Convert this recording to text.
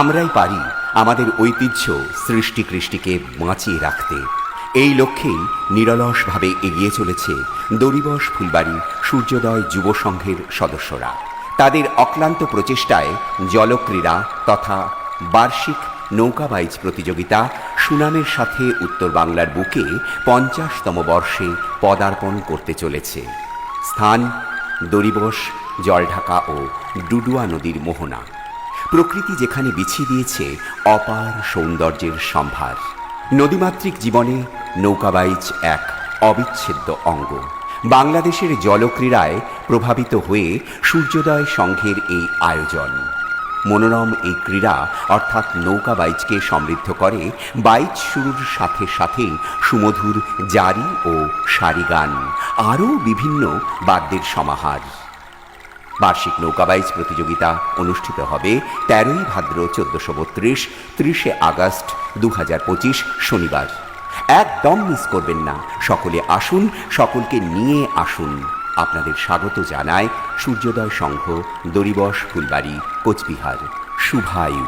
আমরাই পারি আমাদের ঐতিহ্য সৃষ্টিকৃষ্টিকে বাঁচিয়ে রাখতে। এই লক্ষ্যেই নিরলসভাবে এগিয়ে চলেছে দড়িবস ফুলবাড়ি সূর্যোদয় যুব সংঘের সদস্যরা। তাদের অক্লান্ত প্রচেষ্টায় জলক্রীড়া তথা বার্ষিক নৌকাবাইজ প্রতিযোগিতা সুনামের সাথে উত্তর বাংলার বুকে 50তম বর্ষে পদার্পণ করতে চলেছে। স্থান দড়িবস, জলঢাকা ও ডুডুয়া নদীর মোহনা। প্রকৃতি যেখানে বিছিয়ে দিয়েছে অপার সৌন্দর্যের সম্ভার। নদীমাতৃক জীবনে নৌকাবাইজ এক অবিচ্ছেদ্য অঙ্গ। বাংলাদেশের জলক্রীড়ায় প্রভাবিত হয়ে সূর্যোদয় সংঘের এই আয়োজন। মনোরম এই ক্রীড়া অর্থাৎ নৌকাবাইজকে সমৃদ্ধ করে বাইচ শুরুর সাথে সাথেই সুমধুর জারি ও সারি গান, আরও বিভিন্ন বাদ্যের সমাহার। বার্ষিক নৌকাবাইজ প্রতিযোগিতা অনুষ্ঠিত হবে 13ই ভাদ্র 1432, 30শে আগস্ট 2025 শনিবার। একদম মিস করবেন না। সকলে আসুন, সকলকে নিয়ে আসুন। আপনাদের স্বাগত জানায় সূর্যোদয় সংঘ, দড়িবস ফুলবাড়ি, কোচবিহার। শুভায়ু।